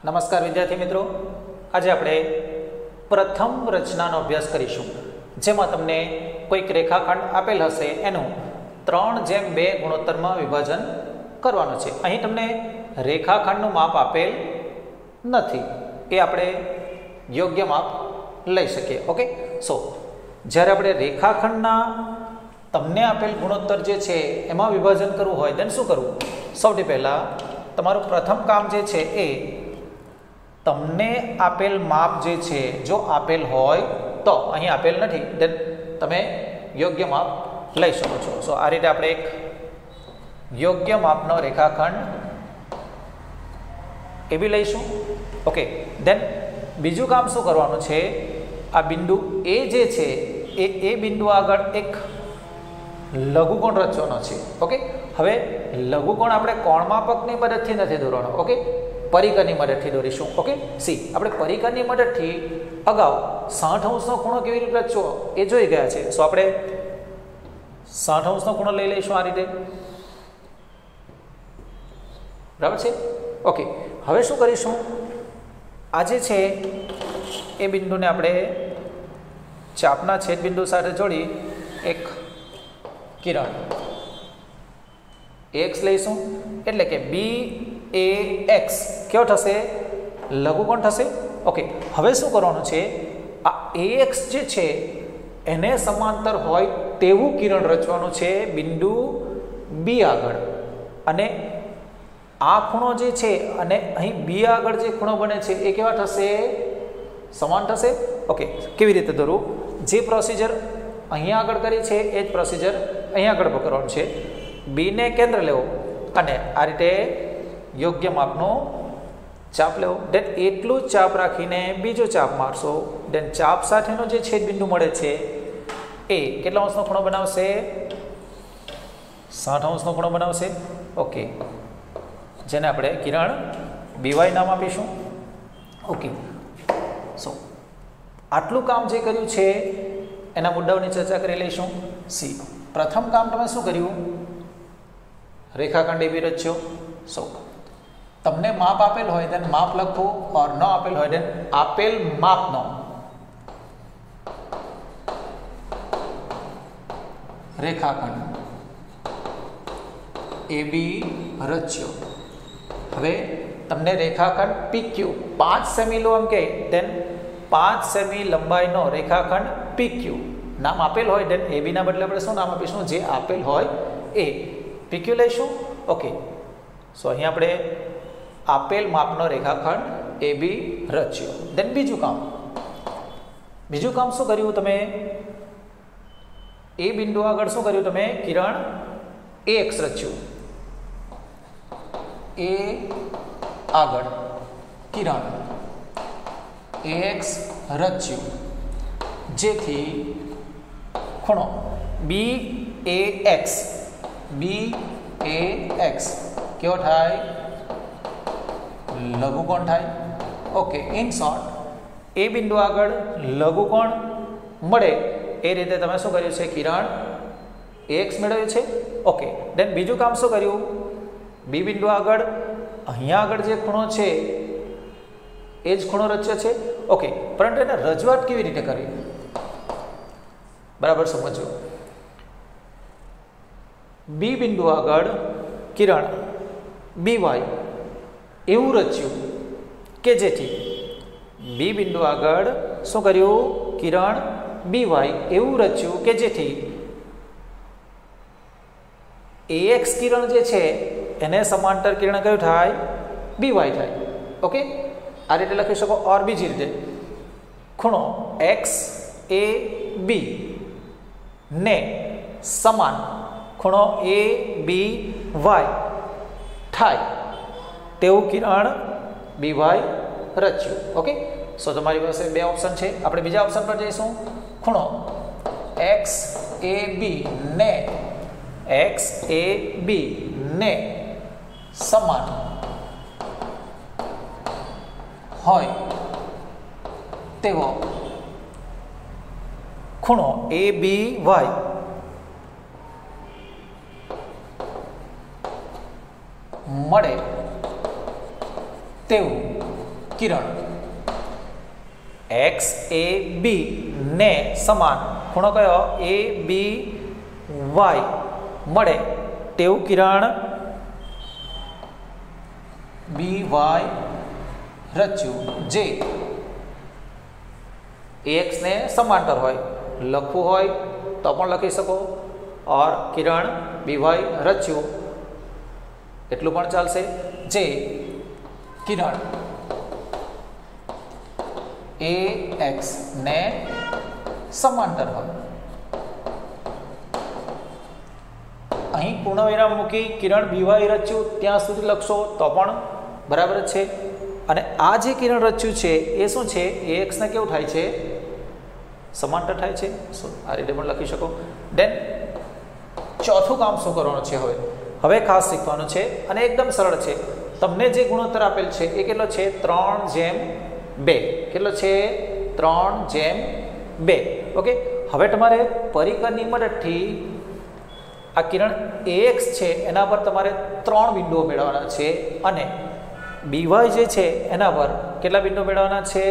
નમસ્કાર વિદ્યાર્થી મિત્રો, આજે આપણે પ્રથમ રચનાનો અભ્યાસ કરીશું, જેમાં તમને કોઈક રેખાખંડ આપેલ હશે એનું 3:2 ગુણોત્તરમાં વિભાજન કરવાનું છે. અહીં તમને રેખાખંડનું માપ આપેલ નથી, એ આપણે યોગ્ય માપ લઈ શકીએ. ઓકે, જ્યારે આપણે રેખાખંડના તમને આપેલ ગુણોત્તર જે છે એમાં વિભાજન કરવું હોય then શું કરવું? સૌથી પહેલાં તમારું પ્રથમ કામ જે છે એ તમને આપેલ માપ જે છે જો આપેલ હોય તો, અહીં આપેલ નથી then તમે યોગ્ય માપ લઈ શકો છો. આ રીતે આપણે એક યોગ્ય માપનો રેખાખંડ એ બી લઈશું. ઓકે, then બીજું કામ શું કરવાનું છે? આ બિંદુ એ જે છે એ બિંદુ આગળ એક લઘુકોણ રચવાનો છે. ઓકે, હવે લઘુકોણ આપણે કોણમાપકની મદદથી નથી દોરવાનો. ઓકે, પરિકરની મદદથી દોરીશું. ઓકે, આપણે પરિકરની મદદથી અગાઉ 60° ખૂણો કેવી રીતે રચવો એ જોઈ ગયા છે. આપણે 60° ખૂણો લઈ લઈશું આ રીતે. બરાબર છે? ઓકે, હવે શું કરીશું? આ જે છે એ બિંદુને આપણે ચાપના છેદબિંદુ સાથે જોડી એક કિરણ x લઈશું, એટલે કે BAX કેવો થશે? લઘુકોણ થશે. ઓકે, હવે શું કરવાનું છે? આ AX જે છે એને સમાંતર હોય તેવું કિરણ રચવાનું છે બિંદુ B આગળ, અને આ ખૂણો જે છે અને અહીં B આગળ જે ખૂણો બને છે એ કેવા થશે? સમાન થશે. ઓકે, કેવી રીતે દોરવું? જે પ્રોસિજર અહીંયા આગળ કરી છે એ જ પ્રોસિજર અહીંયા આગળ કરવાનું છે. બીને કેન્દ્ર લેવો અને આ રીતે યોગ્ય માપનો ચાપ લેવો, દેન એટલું જ ચાપ રાખીને બીજો ચાપ મારશો, દેન ચાપ સાથેનો જે છેદબિંદુ મળે છે એ કેટલા અંશનો ખૂણો બનાવશે? 60° ખૂણો બનાવશે. ઓકે, જેને આપણે કિરણ BY નામ આપીશું. ઓકે, આટલું કામ જે કર્યું છે એના મુદ્દાઓની ચર્ચા કરી લઈશું. પ્રથમ કામ તમે શું કર્યું? રેખાખંડ એબી રચ્યો. તમને માપ આપેલ હોય then માપ લખવું, ઓર ન આપેલ હોય then આપેલ માપનો રેખાખંડ એબી રચ્યો. હવે તમને રેખાખંડ PQ 5 સેમી લો એમ કે then 5 સેમી લંબાઈનો રેખાખંડ PQ નામ આપેલ હોય then AB ના બદલે આપણે શું નામ આપીશું? જે આપેલ હોય એ PQ લઈશું. ઓકે, અહીંયા આપણે આપેલ માપનો રેખાખંડ AB રચ્યો. then બીજું કામ શું કર્યું તમે? એ બિંદુ આગળ શું કર્યું તમે? કિરણ AX રચ્યું. એ આગળ કિરણ AX રચ્યું, જેથી ખૂણો BAX કેવો થાય? લઘુકોણ થાય. ઓકે, ઇન શોર્ટ એ બિંદુ આગળ લઘુકોણ મળે એ રીતે તમે શું કર્યું છે? કિરણ AX મેળવ્યું છે. ઓકે, દેન બીજું કામ શું કર્યું? બી બિંદુ આગળ અહીંયા આગળ જે ખૂણો છે એ જ ખૂણો રચ્યો છે. ઓકે, પરંતુ એને રજૂઆત કેવી રીતે કરવી? બરાબર સમજો. બી બિંદુ આગળ કિરણ BY એવું રચ્યું કે જેથી બી બિંદુ આગળ શું કર્યું? કિરણ BY એવું રચ્યું કે જેથી AX કિરણ જે છે એને સમાંતર કિરણ કયું થાય? BY થાય. ઓકે, આ રીતે લખી શકો. ઓર બીજી રીતે ખૂણો XAB ને સમાન ખૂણો ABY થાય તેવું કિરણ BY રચ્યું. ઓકે, તમારી પાસે બે ઓપ્શન છે. આપણે બીજા ઓપ્શન પર જઈશું. ખૂણો XAB ને સમાન હોય તેવો ખૂણો ABY મળે તેવું કિરણ એક્સ એ બી ને સમાન ખૂણો કયો એ બી વાય મળે તેવું કિરણ બી વાય રચ્યું જે એક્સ ને સમાંતર હોય લખવું હોય તો પણ લખી શકો और किरण बी वाय रच्યું એટલું પણ ચાલશે જે કિરણ એ એક્સ ને સમાંતર હોય અહીં પૂર્ણવિરામ મૂકી કિરણ બી વાય રચ્યું ત્યાં સુધી લખશો તો પણ બરાબર જ છે અને આ જે કિરણ રચ્યું છે એ શું છે એ એક્સ ને કેવું થાય છે સમાંતર થાય છે સો આ રીતે પણ લખી શકો દેન ચોથું કામ શું કરવાનું છે હવે ખાસ શીખવાનું છે અને એકદમ સરળ છે તમને જે ગુણોત્તર આપેલ છે એ કેટલો છે 3:2 કેટલો છે 3:2 ઓકે હવે તમારે પરિકરની મદદથી આ કિરણ એક્સ છે એના પર તમારે 3 બિંદુઓ મેળવવાના છે અને બીવાય જે છે એના પર કેટલા બિંદુઓ મેળવવાના છે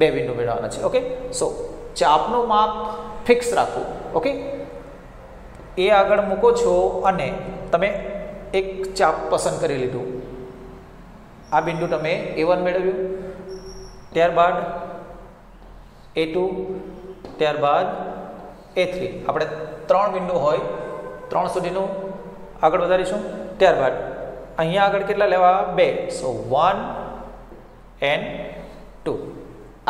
2 બિંદુ મેળવવાના છે ઓકે સો ચાપનું માપ ફિક્સ રાખવું ઓકે એ આગળ મૂકો છો અને તમે એક ચાપ પસંદ કરી લીધું આ બિંદુ તમે A1 મેળવ્યું ત્યારબાદ A2 ત્યારબાદ A3 આપણે 3 બિંદુ હોય 3 સુધીનું આગળ વધારીશું ત્યારબાદ અહીંયા આગળ કેટલા લેવા 2 સો 1 and 2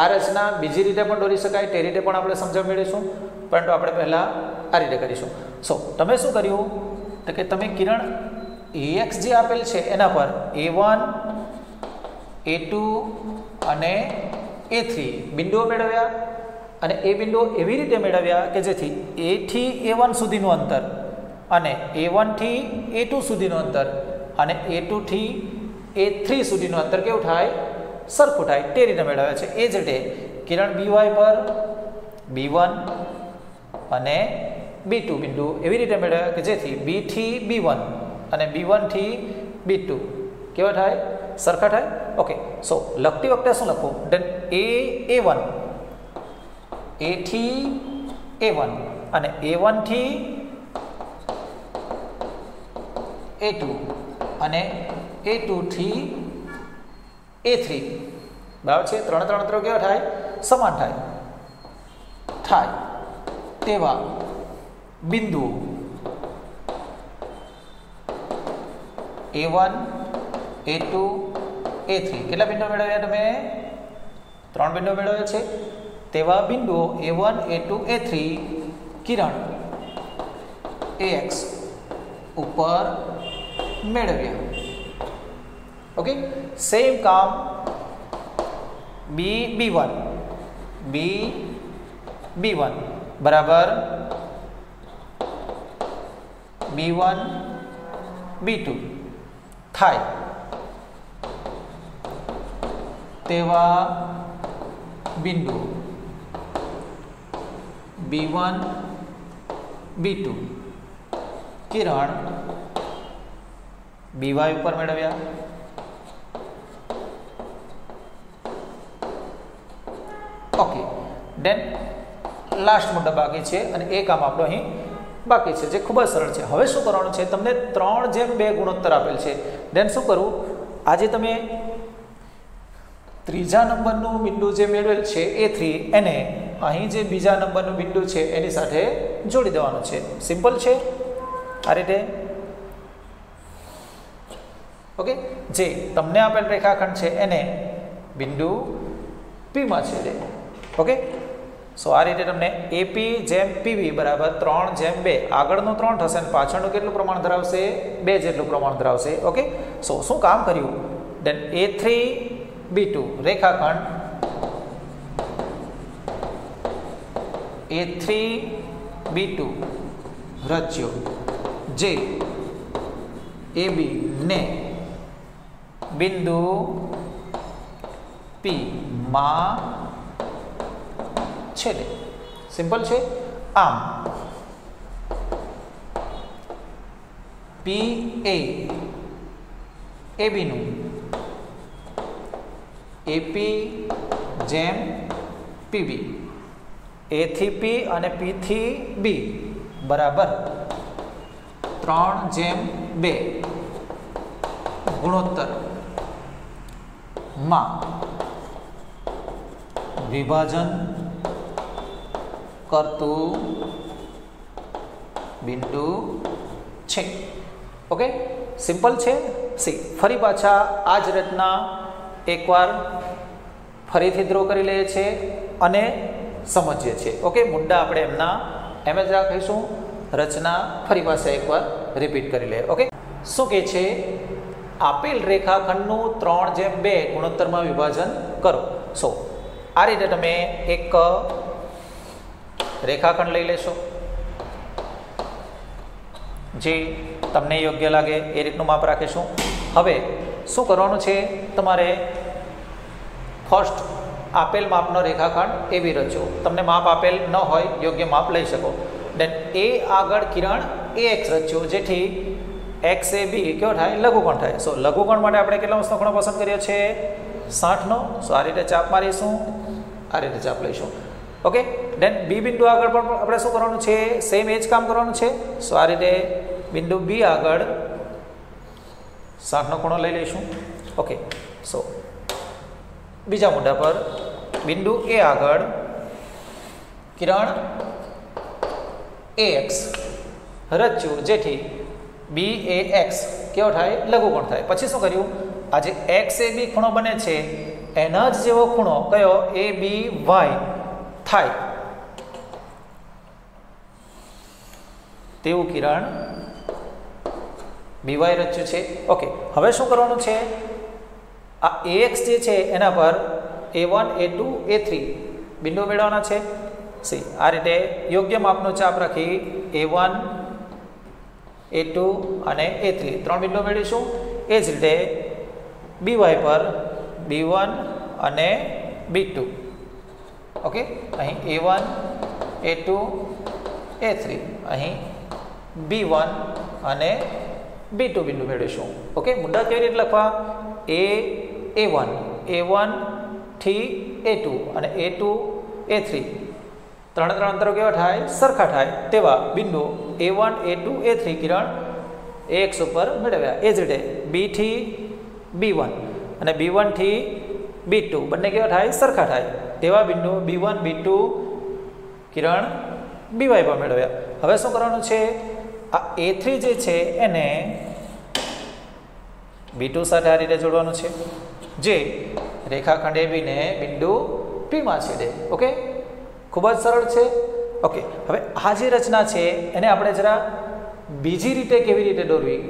આ રચના બીજી રીતે પણ દોરી શકાય તે રીતે પણ આપણે સમજણ મેળવીશું પરંતુ આપણે પહેલાં આ રીતે કરીશું સો તમે શું કર્યું તો કે તમે કિરણ એક્સ જે આપેલ છે એના પર A1 A2 અને A3 બિંદુઓ મેળવ્યા અને એ બિંદુઓ એવી રીતે મેળવ્યા કે જેથી A થી A1 સુધીનું અંતર અને A1 થી A2 સુધીનું અંતર અને A2 થી A3 સુધીનું અંતર કેવું થાય સરખું થાય તે રીતે મેળવ્યા છે એ જ રીતે કિરણ BY પર B1 અને B2 બિંદુ એવી રીતે મેળવ્યા કે જેથી B થી B1 અને B1 થી B2 કેવા થાય સરખા થાય ઓકે સો લખતી વખતે શું લખવું ધેન A1 A થી A1 અને A1 થી A2 અને A2 થી A3 બરાબર છે 3 અંતરો કેવા થાય સમાન થાય તેવા બિંદુ A1 A2 A3 કેટલા બિંદુઓ મેળવ્યા તમે 3 બિંદુઓ મેળવ્યા છે તેવા બિંદુઓ A1 A2 A3 કિરણ AX ઉપર મેળવ્યા ઓકે સેમ કામ B1 બરાબર B1 B2 થાય તેવા બિંદુ B1 B2 કિરણ BY ઉપર મેળવ્યા ઓકે દેન લાસ્ટ મુદ્દા બાકી છે અને એ કામ આપણો અહીં બાકી છે જે ખૂબ જ સરળ છે હવે શું કરવાનું છે તમને 3:2 ગુણોત્તર આપેલ છે દેન શું કરવું આજે તમે ત્રીજા નંબરનું બિંદુ જે મેળવેલ છે A3 એને અહીં જે બીજા નંબરનું બિંદુ છે એની સાથે જોડી દેવાનું છે સિમ્પલ છે આ રીતે ઓકે જે તમને આપેલ રેખાખંડ છે એને બિંદુ P માં છેદે ઓકે સો આ રીતે તમને AP જેમ PV બરાબર 3:2 આગળનું 3 થશે અને પાછળનું કેટલું પ્રમાણ ધરાવશે 2 જેટલું પ્રમાણ ધરાવશે ઓકે સો શું કામ કર્યું દેન A3 B2 રેખાખંડ A3 B2 રચ્યો જે AB ને બિંદુ P માં છેદે સિમ્પલ છે આમ PA AB નું એપી જેમ પીબી, એ થી પી અને પી થી બી બરાબર 3:2 ગુણોત્તર માં વિભાજન કરતું બિંદુ છે. ઓકે, સિમ્પલ છે. સી ફરી પાછા આ જ રચના એકવાર ફરીથી ડ્રો કરી લઈએ છીએ અને સમજીએ છીએ. ઓકે, મુદ્દા આપણે એમના એમ જ રાખીશું. રચના ફરી પાછા એકવાર રિપીટ કરી લઈએ. ઓકે, શું કહે છે? આપેલ રેખાખંડનું 3:2 ગુણોત્તરમાં વિભાજન કરો. સો આ રીતે તમે એક રેખાખંડ લઈ લેશો, જે તમને યોગ્ય લાગે એ રીતનું માપ રાખીશું. હવે શું કરવાનું છે? તમારે ફર્સ્ટ આપેલ માપનો રેખાખંડ એવી રચો. તમને માપ આપેલ ન હોય, યોગ્ય માપ લઈ શકો. દેન એ આગળ કિરણ એ એક્સ રચ્યો, જેથી એક્સ એ બી કેવો થાય? લઘુકોણ થાય. સો લઘુકોણ માટે આપણે કેટલા અંશનો ખૂણો પસંદ કર્યો છે? 60નો. સો આ રીતે ચાપ મારીશું, આ રીતે ચાપ લઈશું. ઓકે, દેન બી બિંદુ આગળ પણ આપણે શું કરવાનું છે? સેમ એ જ કામ કરવાનું છે. સો આ રીતે બિંદુ બી આગળ 60નો ખૂણો લઈ લઈશું. ઓકે, સો બીજા મુદ્દા પર બિંદુ એ આગળ કિરણ એ એક્સ રચ્યું, જેથી બી એ એક્સ કેવો થાય? લઘુકોણ થાય. પછી શું કર્યું? આ જે એક્સ એ બી ખૂણો બને છે એના જ જેવો ખૂણો કયો? એ બી વાય થાય તેવું કિરણ બીવાય રચ્યું છે. ઓકે, હવે શું કરવાનું છે? આ એક્સ જે છે એના પર A1 A2 A3 બિંદુ મેળવવાના છે. સી આ રીતે યોગ્ય માપનો ચાપ રાખી A1 A2 અને A3 ત્રણ બિંદુ મેળવીશું. એ જ રીતે બીવાય પર B1 અને B2. ઓકે, અહીં A1 A2 A3, અહીં B1 અને B2 બિંદુ મેળવીશું. ઓકે, મુદ્દા કેવી રીતે લખવા? A1 A1 થી A2 અને A2 A3 ત્રણ અંતરો કેવા થાય? સરખા થાય તેવા બિંદુ A1 A2 A3 કિરણ Ax ઉપર મેળવ્યા. એ જ રીતે B થી B1 અને B1 થી B2 બંને કેવા થાય? સરખા થાય તેવા બિંદુ B1 B2 કિરણ BY પર મેળવ્યા. હવે શું કરવાનું છે? આ A3 જે છે એને B2 સાથે આ રીતે જોડવાનું છે, જે રેખાખંડ AB ને બિંદુ P માં છેદે. ઓકે, ખૂબ જ સરળ છે. ઓકે, હવે આ જે રચના છે એને આપણે જરા બીજી રીતે કેવી રીતે દોરવી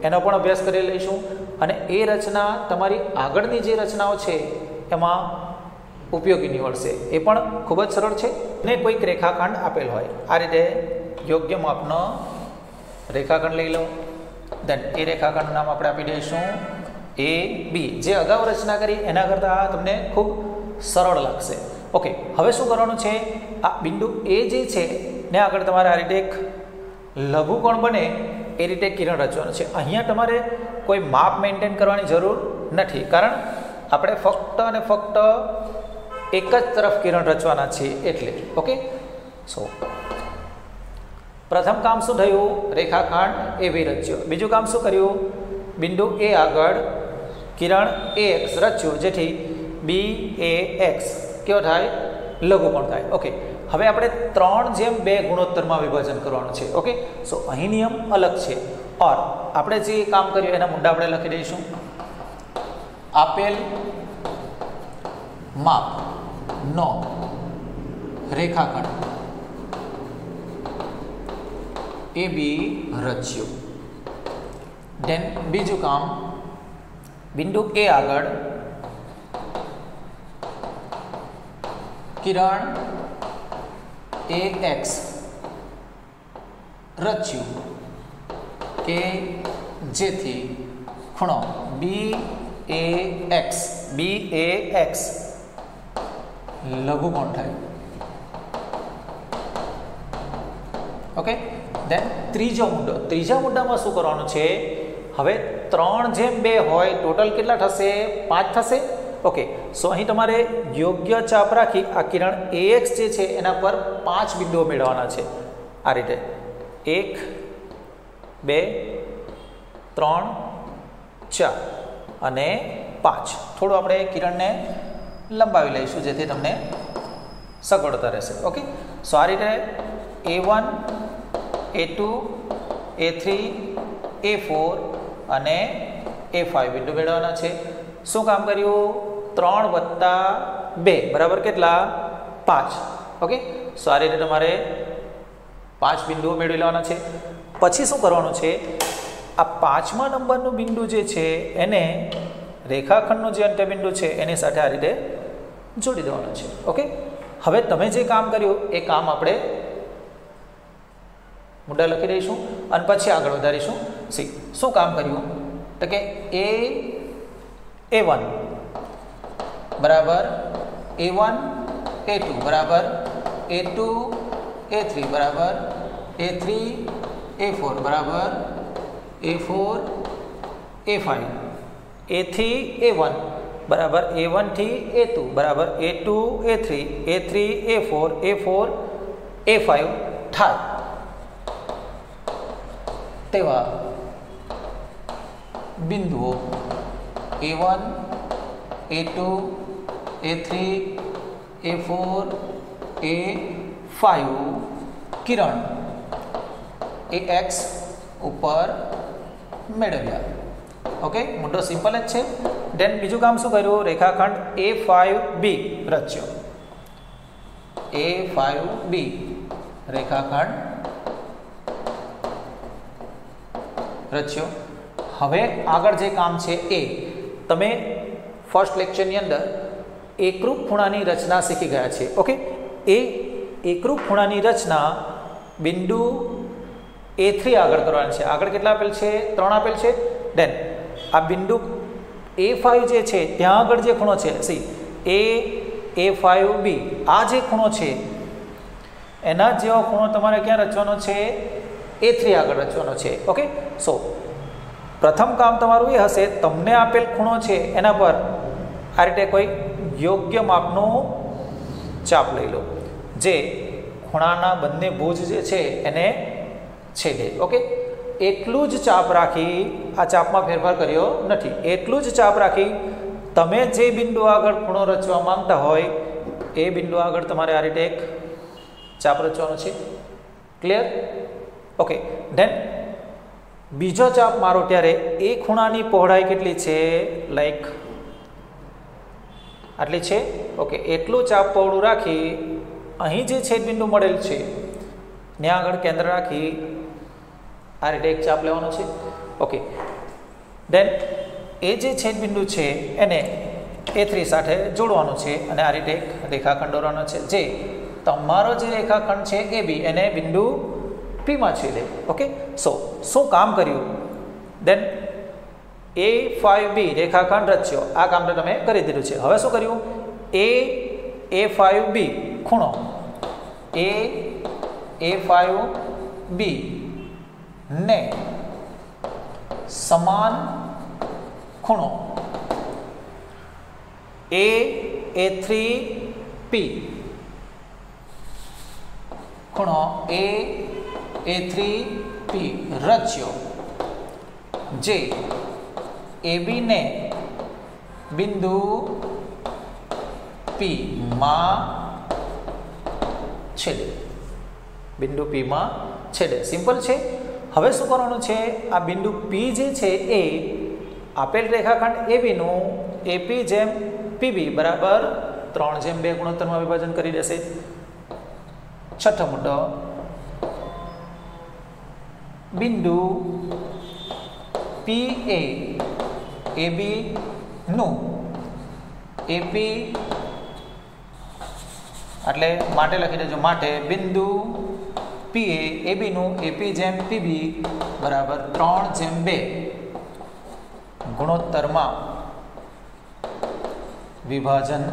એનો પણ અભ્યાસ કરી લઈશું. અને એ રચના તમારી આગળની જે રચનાઓ છે એમાં ઉપયોગી નીવડશે. એ પણ ખૂબ જ સરળ છે. ને કોઈક રેખાખંડ આપેલ હોય, આ રીતે યોગ્ય માપનો રેખાખંડ લઈ લો. દેન એ રેખાખંડનું નામ આપણે આપી દઈશું એ બી. જે અગાઉ રચના કરી એના કરતાં તમને ખૂબ સરળ લાગશે. ઓકે, હવે શું કરવાનું છે? આ બિંદુ એ જે છે ને આગળ તમારે આ રીતે એક લઘુકોણ બને એ રીતે કિરણ રચવાનું છે. અહીંયા તમારે કોઈ માપ મેન્ટેન કરવાની જરૂર નથી, કારણ આપણે ફક્ત અને ફક્ત એક જ તરફ કિરણ રચવાના છે એટલે. ઓકે, સો પ્રથમ કામ શું થયું? રેખાખંડ એ બી રચ્યો. બીજું કામ શું કર્યું? બિંદુ એ આગળ કિરણ Ax રચ્યું, જેથી BAX કેવો થાય? લઘુકોણ થાય. ઓકે, હવે આપણે 3:2 ગુણોત્તરમાં વિભાજન કરવાનું છે. ઓકે, સો અહીં નિયમ અલગ છે. ઓર આપણે જે કામ કર્યું એના મુદ્દા આપણે લખી દઈશું. આપેલ માપનો રેખાખંડ AB રચ્યું. દેન બીજું કામ, બિંદુ A આગળ કિરણ AX રચ્યું કે જેથી ખૂણો BAX લઘુકોણ થાય. ઓકે, દેન ત્રીજા મુદ્દામાં શું કરવાનું છે? હવે 3:2 હોય, ટોટલ કેટલા થશે? 5 થશે. ઓકે, સો અહીં તમારે યોગ્ય ચાપ રાખી આ કિરણ AX જે છે એના પર 5 બિંદુઓ મેળવવાના છે આ રીતે 1 2 3 4 અને 5 થોડું આપણે કિરણને લંબાવી લઈશું જેથી તમને સગવડતા રહેશે ઓકે સો આ રીતે A1 A2 A3 A4 અને A5 બિંદુ મેળવવાના છે શું કામ કર્યું 3 + 2 બરાબર કેટલા 5 ઓકે સો આ રીતે તમારે 5 બિંદુઓ મેળવી લેવાના છે પછી શું કરવાનું છે આ 5મા નંબરનું બિંદુ જે છે એને રેખાખંડનું જે અંત્યબિંદુ છે એની સાથે આ રીતે જોડી દેવાનું છે ઓકે હવે તમે જે કામ કર્યું એ કામ આપણે મુદ્દા લખી દઈશું અને પછી આગળ વધારીશું સી શું કામ કર્યું તો કે A1 બરાબર A1 A2 બરાબર A2 A3 બરાબર A3 A4 બરાબર A4 A5 A થી A1 બરાબર A1 થી A2 બરાબર A2 A3 A3 A4 A4 A5 થાય તેવા બિંદુઓ A1 A2 A3 A4 A5 કિરણ AX ઉપર મેળવ્યા ઓકે મુદ્દો સિમ્પલ જ છે દેન બીજું કામ શું કર્યું રેખાખંડ A5B રચ્યો A5B રેખાખંડ રચ્યો હવે આગળ જે કામ છે એ તમે ફર્સ્ટ લેક્ચરની અંદર એકરૂપ ખૂણાની રચના શીખી ગયા છે ઓકે એ એકરૂપ ખૂણાની રચના બિંદુ A3 આગળ કરવાની છે આગળ કેટલા આપેલ છે 3 આપેલ છે દેન આ બિંદુ A5 જે છે ત્યાં આગળ જે ખૂણો છે સી A5B આ જે ખૂણો છે એના જેવો ખૂણો તમારે ક્યાં રચવાનો છે A3 આગળ રચવાનો છે ઓકે સો પ્રથમ કામ તમારું એ હશે તમને આપેલ ખૂણો છે એના પર આ રીતે કોઈ યોગ્ય માપનો ચાપ લઈ લો જે ખૂણાના બંને ભુજ જે છે એને છેદે ઓકે એટલું જ ચાપ રાખી આ ચાપમાં ફેરફાર કર્યો નથી એટલું જ ચાપ રાખી તમે જે બિંદુ આગળ ખૂણો રચવા માંગતા હોય એ બિંદુ આગળ તમારે આ રીતે એક ચાપ રચવાનો છે ક્લિયર ઓકે ધેન બીજો ચાપ મારો ત્યારે એ ખૂણાની પહોળાઈ કેટલી છે લાઈક આટલી છે ઓકે એટલું ચાપ પહોળું રાખી અહીં જે છેદબિંદુ મળેલ છે ત્યાં આગળ કેન્દ્ર રાખી આ રીતે એક ચાપ લેવાનો છે ઓકે દેન એ જે છેદબિંદુ છે એને A3 સાથે જોડવાનું છે અને આ રીતે એક રેખાખંડ દોરવાનો છે જે તમારો જે રેખાખંડ છે AB એને બિંદુ P માં છેદે ઓકે સો શું કામ કર્યું દેન A5B રેખાખંડ રચ્યો આ કામ તો તમે કરી દીધું છે હવે શું કર્યું A5B ખૂણો A5B ને સમાન ખૂણો A3P ખૂણો A3P રચ્યો જે AB ને બિંદુ P માં છેદે બિંદુ P માં છેદે સિમ્પલ છે હવે શું કરવાનું છે આ બિંદુ P જે છે એ આપેલ રેખાખંડ AB નું AP જેમ PB બરાબર 3/2 ગુણોત્તરમાં વિભાજન કરી દેશે છઠ્ઠો મુદ્દો બિંદુ PA AB નું AP એટલે માટે લખી દેજો માટે બિંદુ PA AB નું AP જેમ PB બરાબર 3/2 ગુણોત્તરમાં વિભાજન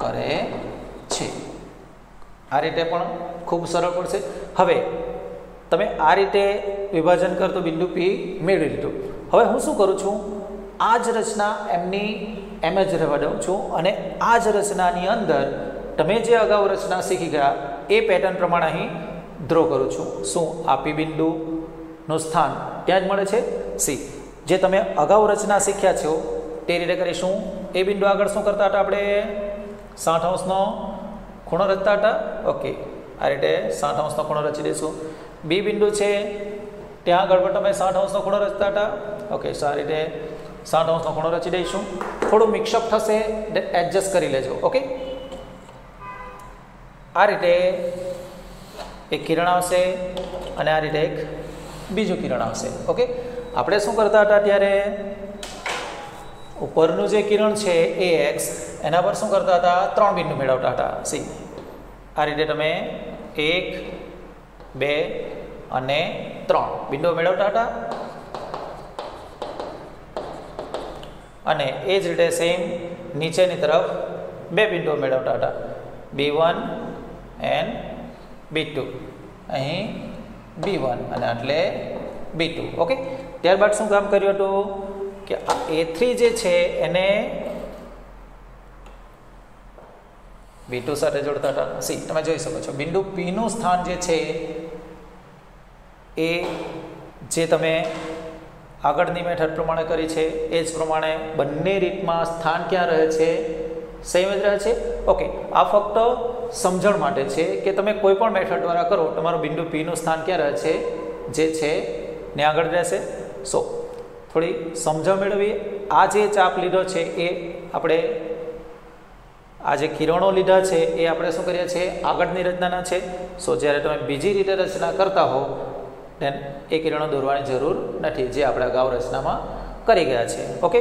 કરે છે આ રીતે પણ ખૂબ સરળ પડશે હવે તમે આ રીતે વિભાજન કરતો બિંદુ P મેળવી લીધું હવે હું શું કરું છું આ જ રચના એમની એમ જ રહેવા દઉં છું અને આ જ રચનાની અંદર તમે જે અગાઉ રચના શીખી ગયા એ પેટર્ન પ્રમાણે અહીં ડ્રો કરું છું. શું આ પી બિંદુનું સ્થાન ત્યાં જ મળે છે સી. જે તમે અગાઉ રચના શીખ્યા છો તે રીતે કરીશું. એ બિંદુ આગળ શું કરતા હતા આપણે 60° ખૂણો રચતા હતા. ઓકે, આ રીતે 60° ખૂણો રચી દઈશું. બી બિંદુ છે ત્યાં આગળ પણ તમે 60° ખૂણો રચતા હતા. ઓકે, સો આ રીતે 60° ખૂણો રચી દઈશું. થોડું મિક્સઅપ થશે, એડજસ્ટ કરી લેજો. ઓકે, આ રીતે એક કિરણ આવશે અને આ રીતે એક બીજું કિરણ આવશે. ઓકે, આપણે શું કરતા હતા ત્યારે ઉપરનું જે કિરણ છે એ એક્સ, એના પર શું કરતા હતા 3 બિંદુ મેળવતા હતા સી. આ રીતે તમે 1, 2 અને 3 બિંદુઓ મેળવતા હતા અને એ જ રીતે સેમ નીચેની તરફ 2 બિંદુઓ મેળવતા હતા, B1 એન્ડ B2. અહીં B1 અને એટલે B2. ઓકે, ત્યારબાદ શું કામ કર્યું હતું કે આ A3 જે છે એને B2 સાથે જોડતા હતા સી. તમે જોઈ શકો છો બિંદુ P નું સ્થાન જે છે એ જે તમે આગળની મેથડ પ્રમાણે કરી છે એ જ પ્રમાણે બંને રીતમાં સ્થાન ક્યાં રહે છે, સેમ જ રહે છે. ઓકે, આ ફક્ત સમજણ માટે છે કે તમે કોઈ પણ મેથડ દ્વારા કરો તમારું બિંદુ P નું સ્થાન ક્યાં રહે છે, જે છે ને આગળ રહેશે. સો થોડી સમજણ મેળવીએ. આ જે ચાપ લીધો છે એ આપણે આ જે કિરણો લીધા છે એ આપણે શું કરીએ છીએ આગળની રચનાના છે. સો જ્યારે તમે બીજી રીતે રચના કરતા હો દેન એ કિરણો દોરવાની જરૂર નથી, જે આપણે અગાઉ રચનામાં કરી ગયા છે. ઓકે,